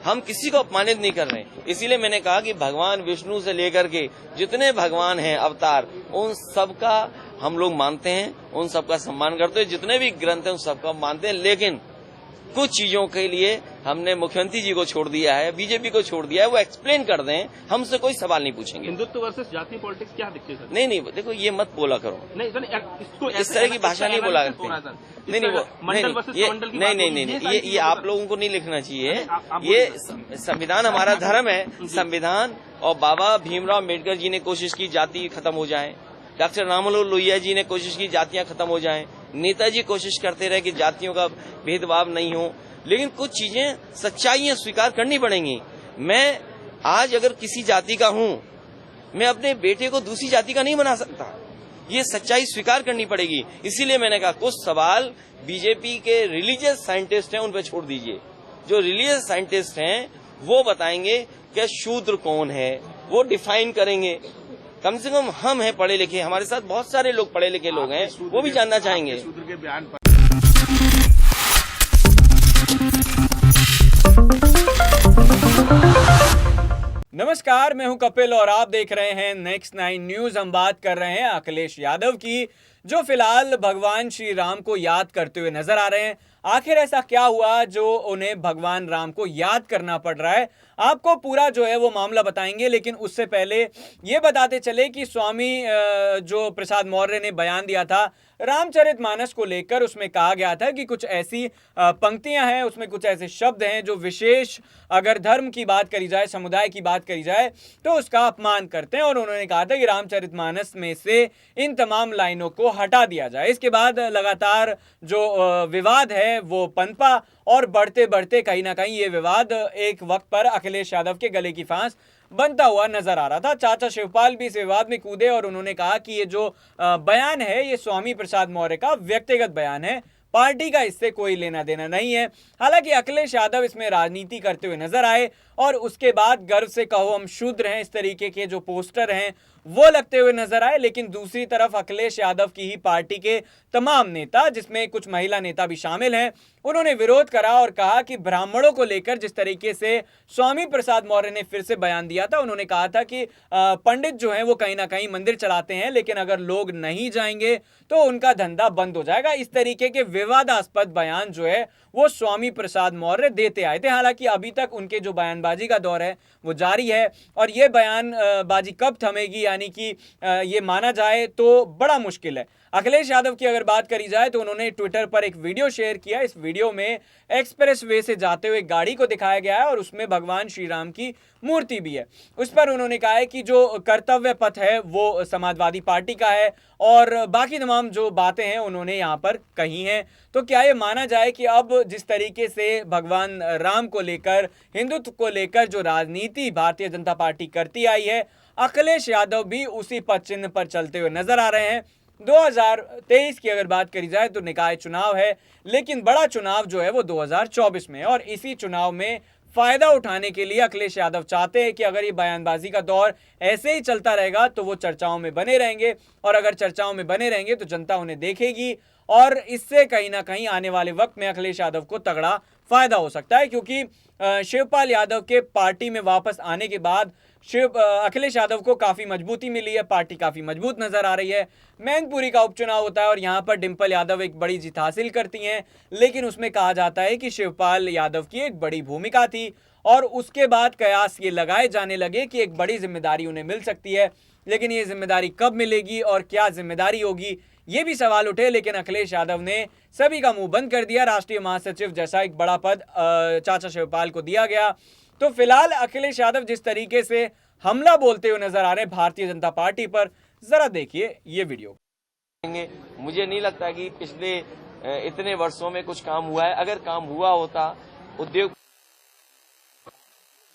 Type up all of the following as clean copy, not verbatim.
हम किसी को अपमानित नहीं कर रहे हैं। इसीलिए मैंने कहा कि भगवान विष्णु से लेकर के जितने भगवान हैं अवतार, उन सबका हम लोग मानते हैं, उन सबका सम्मान करते हैं, जितने भी ग्रंथ हैं उन सबका मानते हैं। लेकिन कुछ चीजों के लिए हमने मुख्यमंत्री जी को छोड़ दिया है, बीजेपी को छोड़ दिया है, वो एक्सप्लेन कर दें, हमसे कोई सवाल नहीं पूछेंगे। हिंदुत्व वर्सेस जातीय पॉलिटिक्स क्या दिखती है? नहीं, देखो ये मत बोला करो, नहीं इसको इस तरह की भाषा नहीं बोला करते। नहीं, ये आप लोगों को नहीं लिखना चाहिए। ये संविधान हमारा धर्म है, संविधान, और बाबा भीमराव अम्बेडकर जी ने कोशिश की जाति खत्म हो जाए, डॉक्टर राममनोहर लोहिया जी ने कोशिश की जातियां खत्म हो जाएं, नेताजी कोशिश करते रहे कि जातियों का भेदभाव नहीं हो, लेकिन कुछ चीजें सच्चाइयां स्वीकार करनी पड़ेंगी। मैं आज अगर किसी जाति का हूं, मैं अपने बेटे को दूसरी जाति का नहीं बना सकता, ये सच्चाई स्वीकार करनी पड़ेगी। इसीलिए मैंने कहा कुछ सवाल बीजेपी के रिलीजियस साइंटिस्ट हैं उन पर छोड़ दीजिए। जो रिलीजियस साइंटिस्ट हैं वो बताएंगे कि शूद्र कौन है, वो डिफाइन करेंगे। कम से कम हम हैं पढ़े लिखे, हमारे साथ बहुत सारे लोग पढ़े लिखे लोग हैं, वो भी जानना चाहेंगे। शूद्र के बयान पर नमस्कार, मैं हूं कपिल और आप देख रहे हैं नेक्स्ट 9 न्यूज। हम बात कर रहे हैं अखिलेश यादव की, जो फिलहाल भगवान श्री राम को याद करते हुए नजर आ रहे हैं। आखिर ऐसा क्या हुआ जो उन्हें भगवान राम को याद करना पड़ रहा है? आपको पूरा जो है वो मामला बताएंगे, लेकिन उससे पहले ये बताते चले कि स्वामी जो प्रसाद मौर्य ने बयान दिया था रामचरितमानस को लेकर, उसमें कहा गया था कि कुछ ऐसी पंक्तियां हैं, उसमें कुछ ऐसे शब्द हैं जो विशेष अगर धर्म की बात करी जाए, समुदाय की बात करी जाए तो उसका अपमान करते हैं। और उन्होंने कहा था कि रामचरितमानस में से इन तमाम लाइनों को हटा दिया जाए। इसके बाद लगातार जो विवाद है वो पनपा और बढ़ते बढ़ते कहीं ना कहीं ये विवाद एक वक्त पर अखिलेश यादव के गले की फांस बनता हुआ नजर आ रहा था। चाचा शिवपाल भी इस विवाद में कूदे और उन्होंने कहा कि ये जो बयान है ये स्वामी प्रसाद मौर्य का व्यक्तिगत बयान है, पार्टी का इससे कोई लेना देना नहीं है। हालांकि अखिलेश यादव इसमें राजनीति करते हुए नजर आए और उसके बाद गर्व से कहो हम शूद्र हैं, इस तरीके के जो पोस्टर हैं वो लगते हुए नजर आए। लेकिन दूसरी तरफ अखिलेश यादव की ही पार्टी के तमाम नेता, जिसमें कुछ महिला नेता भी शामिल हैं, उन्होंने विरोध करा और कहा कि ब्राह्मणों को लेकर जिस तरीके से स्वामी प्रसाद मौर्य ने फिर से बयान दिया था, उन्होंने कहा था कि पंडित जो हैं वो कहीं ना कहीं मंदिर चलाते हैं, लेकिन अगर लोग नहीं जाएंगे तो उनका धंधा बंद हो जाएगा। इस तरीके के विवादास्पद बयान जो है वो स्वामी प्रसाद मौर्य देते आए थे। हालांकि अभी तक उनके जो बयानबाजी का दौर है वो जारी है और ये बयानबाजी कब थमेगी, यानी कि ये माना जाए तो बड़ा मुश्किल है। अखिलेश यादव की अगर बात करी जाए तो उन्होंने ट्विटर पर एक वीडियो शेयर किया। इस वीडियो में एक्सप्रेस वे से जाते हुए गाड़ी को दिखाया गया है और उसमें भगवान श्री राम की मूर्ति भी है। उस पर उन्होंने कहा है कि जो कर्तव्य पथ है वो समाजवादी पार्टी का है और बाकी तमाम जो बातें हैं उन्होंने यहाँ पर कही हैं। तो क्या ये माना जाए कि अब जिस तरीके से भगवान राम को लेकर, हिंदुत्व को लेकर जो राजनीति भारतीय जनता पार्टी करती आई है, अखिलेश यादव भी उसी पद चिन्ह पर चलते हुए नजर आ रहे हैं। 2023 की अगर बात करी जाए तो निकाय चुनाव है, लेकिन बड़ा चुनाव जो है वो 2024 में है और इसी चुनाव में फायदा उठाने के लिए अखिलेश यादव चाहते हैं कि अगर ये बयानबाजी का दौर ऐसे ही चलता रहेगा तो वो चर्चाओं में बने रहेंगे और अगर चर्चाओं में बने रहेंगे तो जनता उन्हें देखेगी और इससे कहीं ना कहीं आने वाले वक्त में अखिलेश यादव को तगड़ा फायदा हो सकता है। क्योंकि शिवपाल यादव के पार्टी में वापस आने के बाद अखिलेश यादव को काफी मजबूती मिली है, पार्टी काफी मजबूत नजर आ रही है। मैनपुरी का उपचुनाव होता है और यहां पर डिंपल यादव एक बड़ी जीत हासिल करती हैं, लेकिन उसमें कहा जाता है कि शिवपाल यादव की एक बड़ी भूमिका थी और उसके बाद कयास ये लगाए जाने लगे कि एक बड़ी जिम्मेदारी उन्हें मिल सकती है। लेकिन ये जिम्मेदारी कब मिलेगी और क्या जिम्मेदारी होगी, ये भी सवाल उठे। लेकिन अखिलेश यादव ने सभी का मुंह बंद कर दिया। राष्ट्रीय महासचिव जैसा एक बड़ा पद चाचा शिवपाल को दिया गया। तो फिलहाल अखिलेश यादव जिस तरीके से हमला बोलते हुए नजर आ रहे हैं भारतीय जनता पार्टी पर, जरा देखिए ये वीडियो। मुझे नहीं लगता कि पिछले इतने वर्षों में कुछ काम हुआ है। अगर काम हुआ होता, उद्योग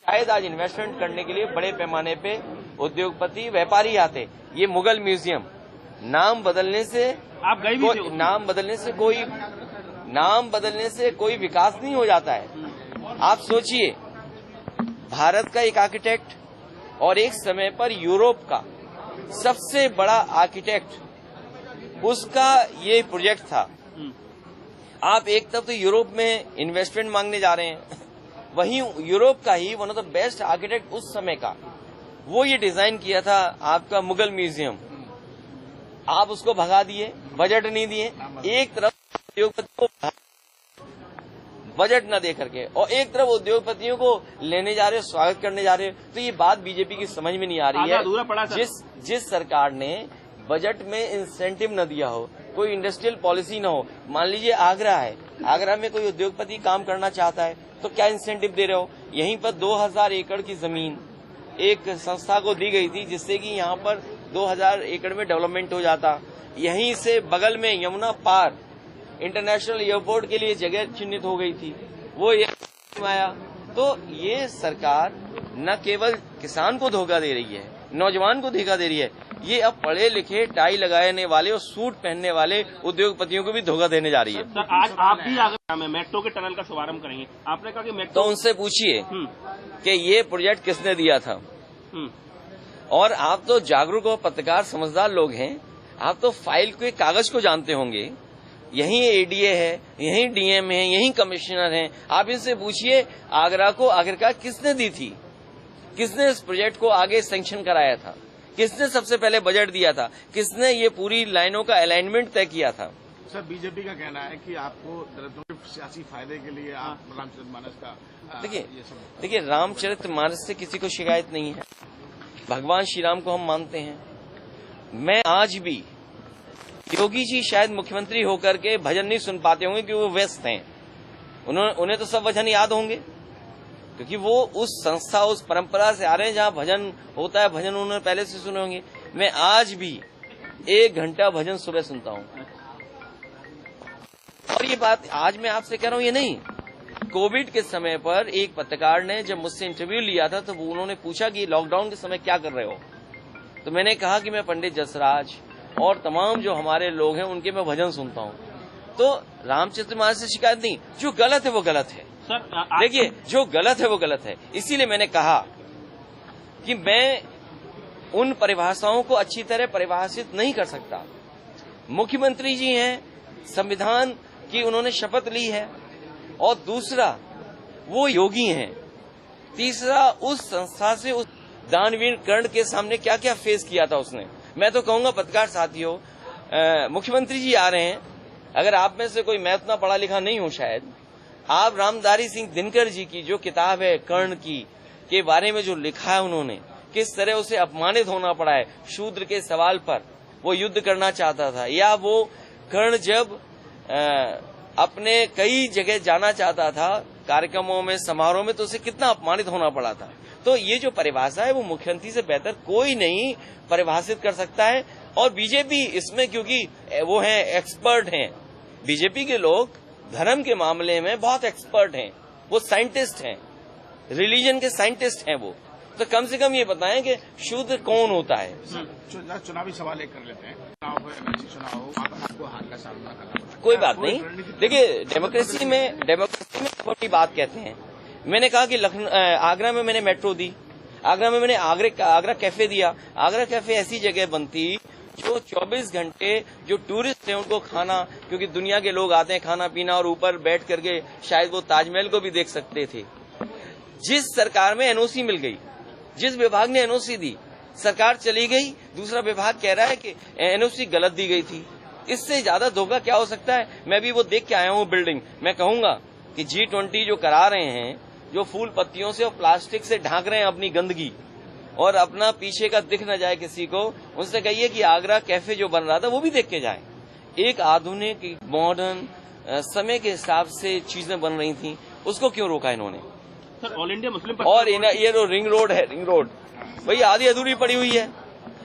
शायद आज इन्वेस्टमेंट करने के लिए बड़े पैमाने पे उद्योगपति व्यापारी आते। ये मुगल म्यूजियम नाम बदलने से आप गए भी थे? नाम बदलने से कोई विकास नहीं हो जाता है। आप सोचिए, भारत का एक आर्किटेक्ट और एक समय पर यूरोप का सबसे बड़ा आर्किटेक्ट, उसका ये प्रोजेक्ट था। आप एक तरफ तो यूरोप में इन्वेस्टमेंट मांगने जा रहे हैं वहीं यूरोप का ही one of the best architect उस समय का, वो ये डिजाइन किया था आपका मुगल म्यूजियम। आप उसको भगा दिए, बजट नहीं दिए, एक तरफ उद्योगपतियों को बजट न दे करके और एक तरफ उद्योगपतियों को लेने जा रहे हो, स्वागत करने जा रहे हो। तो ये बात बीजेपी की समझ में नहीं आ रही है। जिस सरकार ने बजट में इंसेंटिव न दिया हो, कोई इंडस्ट्रियल पॉलिसी न हो, मान लीजिए आगरा है, आगरा में कोई उद्योगपति काम करना चाहता है तो क्या इंसेंटिव दे रहे हो? यहीं पर 2000 एकड़ की जमीन एक संस्था को दी गई थी जिससे कि यहाँ पर 2000 एकड़ में डेवलपमेंट हो जाता। यहीं से बगल में यमुना पार इंटरनेशनल एयरपोर्ट के लिए जगह चिन्हित हो गई थी, वो ये आया। तो ये सरकार न केवल किसान को धोखा दे रही है, नौजवान को धोखा दे रही है, ये अब पढ़े लिखे टाई लगाने वाले और सूट पहनने वाले उद्योगपतियों को भी धोखा देने जा रही है। सर, आज आप भी आगरा में मेट्रो के टनल का शुभारंभ करेंगे। आपने कहा कि मेट्रो, तो उनसे पूछिए कि ये प्रोजेक्ट किसने दिया था। और आप तो जागरूक और पत्रकार समझदार लोग हैं, आप तो फाइल के कागज को जानते होंगे। यही एडीए है, यही डीएम है, यही कमिश्नर हैं। आप इनसे पूछिए आगरा को आखिरकार किसने दी थी, किसने इस प्रोजेक्ट को आगे सैंक्शन कराया था, किसने सबसे पहले बजट दिया था, किसने ये पूरी लाइनों का अलाइनमेंट तय किया था। सर, बीजेपी का कहना है कि आपको सियासी फायदे के लिए आप रामचरितमानस का देखिए रामचरितमानस से किसी को शिकायत नहीं है। भगवान श्री राम को हम मानते हैं। मैं आज भी, योगी जी शायद मुख्यमंत्री होकर के भजन नहीं सुन पाते होंगे क्योंकि वो व्यस्त हैं, उन्हें तो सब भजन याद होंगे क्योंकि वो उस संस्था, उस परंपरा से आ रहे हैं जहां भजन होता है। भजन उन्होंने पहले से सुने होंगे। मैं आज भी 1 घंटा भजन सुबह सुनता हूं। और ये बात आज मैं आपसे कह रहा हूं, ये नहीं, कोविड के समय पर एक पत्रकार ने जब मुझसे इंटरव्यू लिया था तो उन्होंने पूछा कि लॉकडाउन के समय क्या कर रहे हो, तो मैंने कहा कि मैं पंडित जसराज और तमाम जो हमारे लोग हैं उनके मैं भजन सुनता हूं। तो रामचरितमानस से शिकायत नहीं, जो गलत है वो गलत है। देखिए, जो गलत है वो गलत है। इसीलिए मैंने कहा कि मैं उन परिभाषाओं को अच्छी तरह परिभाषित नहीं कर सकता। मुख्यमंत्री जी हैं, संविधान की उन्होंने शपथ ली है, और दूसरा वो योगी हैं, तीसरा उस संस्था से उस दानवीर कर्ण के सामने क्या क्या फेस किया था उसने। मैं तो कहूंगा पत्रकार साथियों, मुख्यमंत्री जी आ रहे हैं, अगर आप में से कोई मैं उतना पढ़ा लिखा नहीं हूं शायद, आप रामधारी सिंह दिनकर जी की जो किताब है कर्ण की के बारे में जो लिखा है उन्होंने, किस तरह उसे अपमानित होना पड़ा है शूद्र के सवाल पर, वो युद्ध करना चाहता था, या वो कर्ण जब अपने कई जगह जाना चाहता था कार्यक्रमों में, समारोह में, तो उसे कितना अपमानित होना पड़ा था। तो ये जो परिभाषा है वो मुख्यमंत्री से बेहतर कोई नहीं परिभाषित कर सकता है। और बीजेपी इसमें, क्योंकि वो हैं एक्सपर्ट हैं, बीजेपी के लोग धर्म के मामले में बहुत एक्सपर्ट हैं, वो साइंटिस्ट हैं, रिलीजन के साइंटिस्ट हैं वो, तो कम से कम ये बताएं कि शूद्र कौन होता है। चुनावी सवाल एक कर लेते हैं, चुनाव आपको हार का सामना करना, कोई बात नहीं। देखिए, डेमोक्रेसी में बड़ी बात कहते हैं। मैंने कहा कि आगरा में मैंने मेट्रो दी, आगरा में मैंने आगरा कैफे दिया। आगरा कैफे ऐसी जगह बनती जो 24 घंटे जो टूरिस्ट हैं उनको खाना, क्योंकि दुनिया के लोग आते हैं खाना पीना, और ऊपर बैठ करके शायद वो ताजमहल को भी देख सकते थे। जिस सरकार में एनओसी मिल गई, जिस विभाग ने एनओसी दी, सरकार चली गई, दूसरा विभाग कह रहा है कि एनओसी गलत दी गई थी। इससे ज्यादा धोखा क्या हो सकता है। मैं भी वो देख के आया हूँ बिल्डिंग। मैं कहूंगा कि G20 जो करा रहे हैं, जो फूल पत्तियों से और प्लास्टिक से ढांक रहे हैं अपनी गंदगी, और अपना पीछे का दिख न जाए किसी को, उनसे कहिए कि आगरा कैफे जो बन रहा था वो भी देख के जाए। एक आधुनिक मॉडर्न समय के हिसाब से चीजें बन रही थी, उसको क्यों रोका इन्होंने। सर, ऑल इंडिया मुस्लिम, और ये जो रिंग रोड है, रिंग रोड वही आधी अधूरी पड़ी हुई है।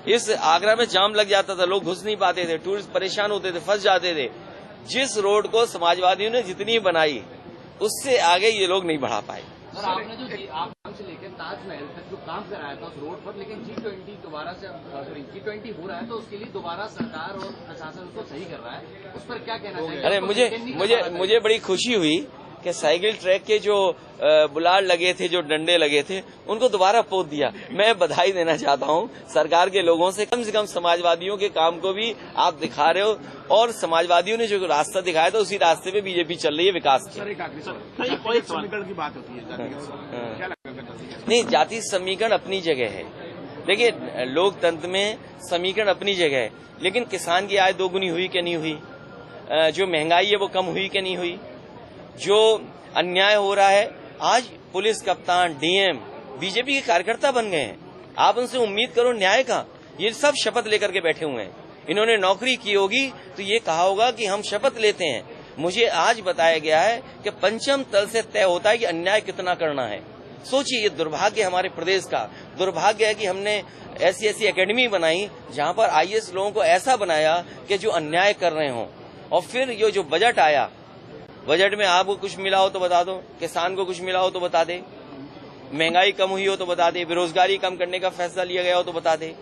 इस आगरा में जाम लग जाता था, लोग घुस नहीं पाते थे, टूरिस्ट परेशान होते थे, फंस जाते थे। जिस रोड को समाजवादियों ने जितनी बनाई, उससे आगे ये लोग नहीं बढ़ा पाए। सर, आपने जो आप से लेकर ताजमहल तक जो काम कराया था उस रोड पर, लेकिन G20 दोबारा से G20 हो रहा है तो उसके लिए दोबारा सरकार और प्रशासन उसको सही कर रहा है, उस पर क्या कहना चाहिए। अरे मुझे बड़ी खुशी हुई कि साइकिल ट्रैक के जो बुलाड़ लगे थे, जो डंडे लगे थे, उनको दोबारा पोत दिया। मैं बधाई देना चाहता हूं सरकार के लोगों से कम समाजवादियों के काम को भी आप दिखा रहे हो, और समाजवादियों ने जो रास्ता दिखाया था उसी रास्ते पे बीजेपी चल रही है विकास के। सर एक आखिरी सवाल, कोई समीकरण की बात होती है क्या लगता है? नहीं, जाति समीकरण अपनी जगह है। देखिए, लोकतंत्र में समीकरण अपनी जगह है, लेकिन किसान की आय दोगुनी हुई कि नहीं हुई, जो महंगाई है वो कम हुई कि नहीं हुई, जो अन्याय हो रहा है, आज पुलिस कप्तान, डीएम बीजेपी के कार्यकर्ता बन गए हैं। आप उनसे उम्मीद करो न्याय का। ये सब शपथ लेकर के बैठे हुए हैं। इन्होंने नौकरी की होगी तो ये कहा होगा कि हम शपथ लेते हैं। मुझे आज बताया गया है कि पंचम तल से तय होता है कि अन्याय कितना करना है। सोचिए, ये दुर्भाग्य हमारे प्रदेश का दुर्भाग्य है कि हमने ऐसी एकेडमी बनाई जहां पर आईएएस लोगों को ऐसा बनाया कि जो अन्याय कर रहे हों। और फिर ये जो बजट आया, बजट में आपको कुछ मिला हो तो बता दो, किसान को कुछ मिला हो तो बता दे, महंगाई कम हुई हो तो बता दे, बेरोजगारी कम करने का फैसला लिया गया हो तो बता दे।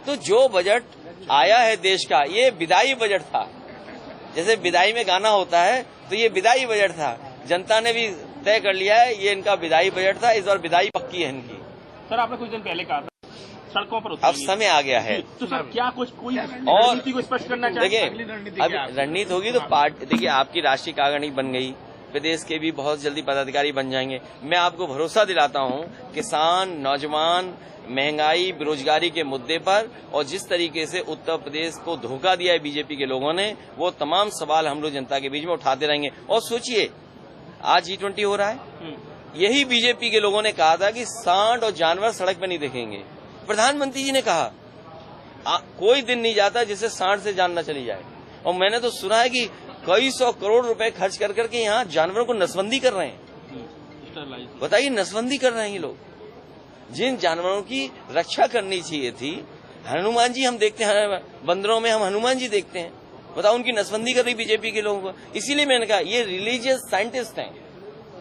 तो जो बजट आया है देश का, ये विदाई बजट था। जैसे विदाई में गाना होता है, तो ये विदाई बजट था। जनता ने भी तय कर लिया है, ये इनका विदाई बजट था। इस बार विदाई पक्की है इनकी। सर, आपने कुछ दिन पहले कहा था सड़कों पर अब समय आ गया है। तो सर क्या कोई और रणनीति को स्पष्ट करना चाहिए? देखिए, अब रणनीति होगी तो पार्टी, देखिए आपकी राष्ट्रीय कार्यकारिणी बन गई, प्रदेश के भी बहुत जल्दी पदाधिकारी बन जाएंगे। मैं आपको भरोसा दिलाता हूं, किसान, नौजवान, महंगाई, बेरोजगारी के मुद्दे पर और जिस तरीके से उत्तर प्रदेश को धोखा दिया है बीजेपी के लोगों ने, वो तमाम सवाल हम लोग जनता के बीच में उठाते रहेंगे। और सोचिए, आज G20 हो रहा है, यही बीजेपी के लोगों ने कहा था कि सांड और जानवर सड़क पर नहीं दिखेंगे। प्रधानमंत्री जी ने कहा कोई दिन नहीं जाता जिससे सांड से जान न चली जाए। और मैंने तो सुना है कि कई 100 करोड़ रुपए खर्च कर करके यहाँ जानवरों को नसबंदी कर रहे हैं। बताइए, नसबंदी कर रहे हैं ये लोग। जिन जानवरों की रक्षा करनी चाहिए थी, हनुमान जी हम देखते हैं, बंदरों में हम हनुमान जी देखते हैं, बताओ उनकी नसबंदी कर रही बीजेपी के लोगों को। इसीलिए मैंने कहा ये रिलीजियस साइंटिस्ट हैं।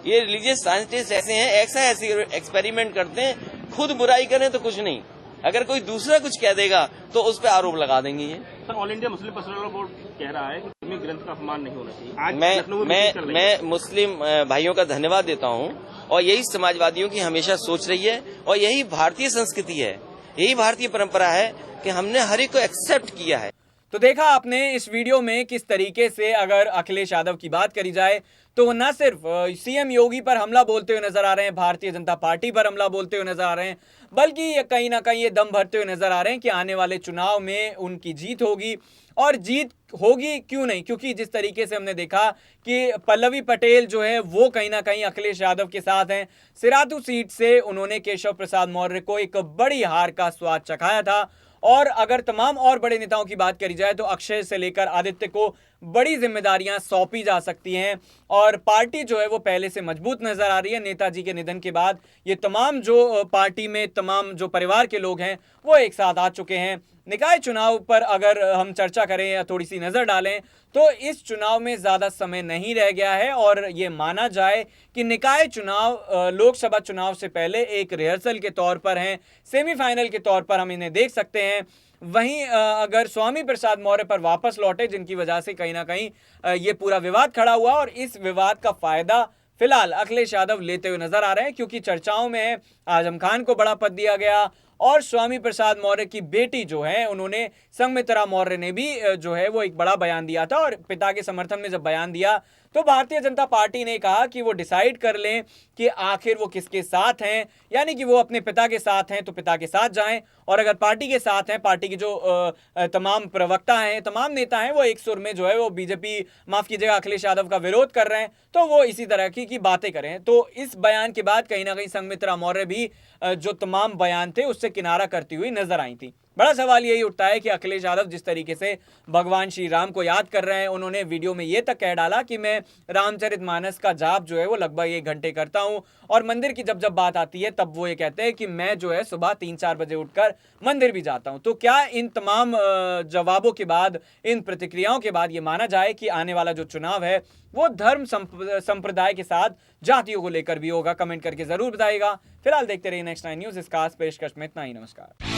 ये रिलीजियस साइंटिस्ट ऐसे हैं, ऐसे एक्सपेरिमेंट करते हैं, खुद बुराई करें तो कुछ नहीं, अगर कोई दूसरा कुछ कह देगा तो उस पर आरोप लगा देंगे। ये sir, all India Muslim personal board कह रहा है कि धार्मिक ग्रंथ का अपमान नहीं होना चाहिए। आज मैं मुस्लिम भाइयों का धन्यवाद देता हूं, और यही समाजवादियों की हमेशा सोच रही है, और यही भारतीय संस्कृति है, यही भारतीय परंपरा है कि हमने हर एक को एक्सेप्ट किया है। तो देखा आपने इस वीडियो में किस तरीके से अगर अखिलेश यादव की बात करी जाए तो वो न सिर्फ सीएम योगी पर हमला बोलते हुए नजर आ रहे हैं, भारतीय जनता पार्टी पर हमला बोलते हुए नजर आ रहे हैं, बल्कि ये कहीं ना कहीं ये दम भरते हुए नजर आ रहे हैं कि आने वाले चुनाव में उनकी जीत होगी। और जीत होगी क्यों नहीं, क्योंकि जिस तरीके से हमने देखा कि पल्लवी पटेल जो है वो कहीं ना कहीं अखिलेश यादव के साथ हैं। सिराथू सीट से उन्होंने केशव प्रसाद मौर्य को एक बड़ी हार का स्वाद चखाया था। और अगर तमाम और बड़े नेताओं की बात करी जाए तो अक्षय से लेकर आदित्य को बड़ी जिम्मेदारियां सौंपी जा सकती हैं, और पार्टी जो है वो पहले से मजबूत नजर आ रही है। नेताजी के निधन के बाद ये तमाम जो पार्टी में तमाम जो परिवार के लोग हैं वो एक साथ आ चुके हैं। निकाय चुनाव पर अगर हम चर्चा करें या थोड़ी सी नजर डालें तो इस चुनाव में ज्यादा समय नहीं रह गया है, और ये माना जाए कि निकाय चुनाव लोकसभा चुनाव से पहले एक रिहर्सल के तौर पर हैं, सेमीफाइनल के तौर पर हम इन्हें देख सकते हैं। वहीं अगर स्वामी प्रसाद मौर्य पर वापस लौटे, जिनकी वजह से कहीं ना कहीं ये पूरा विवाद खड़ा हुआ, और इस विवाद का फायदा फिलहाल अखिलेश यादव लेते हुए नजर आ रहे हैं, क्योंकि चर्चाओं में आजम खान को बड़ा पद दिया गया, और स्वामी प्रसाद मौर्य की बेटी जो है उन्होंने संघमित्रा मौर्य ने भी जो है वो एक बड़ा बयान दिया था। और पिता के समर्थन में जब बयान दिया तो भारतीय जनता पार्टी ने कहा कि वो डिसाइड कर लें कि आखिर वो किसके साथ हैं, यानी कि वो अपने पिता के साथ हैं तो पिता के साथ जाएं, और अगर पार्टी के साथ हैं, पार्टी के जो तमाम प्रवक्ता हैं, तमाम नेता हैं, वो एक सुर में जो है वो बीजेपी, माफ कीजिएगा, अखिलेश यादव का विरोध कर रहे हैं, तो वो इसी तरह की बातें करें। तो इस बयान के बाद कहीं ना कहीं संघमित्रा मौर्य भी जो तमाम बयान थे उससे किनारा करती हुई नजर आई थी। बड़ा सवाल यही उठता है कि अखिलेश यादव जिस तरीके से भगवान श्री राम को याद कर रहे हैं, उन्होंने वीडियो में ये तक कह डाला कि मैं रामचरितमानस का जाप जो है वो लगभग 1 घंटे करता हूं, और मंदिर की जब बात आती है तब वो ये कहते हैं कि मैं जो है सुबह 3-4 बजे उठकर मंदिर भी जाता हूं। तो क्या इन तमाम जवाबों के बाद, इन प्रतिक्रियाओं के बाद ये माना जाए कि आने वाला जो चुनाव है वो धर्म संप्रदाय के साथ जातियों को लेकर भी होगा? कमेंट करके जरूर बताइएगा। फिलहाल देखते रहिए नेक्स्ट 9 न्यूज। इस खास पेशकश में इतना ही। नमस्कार।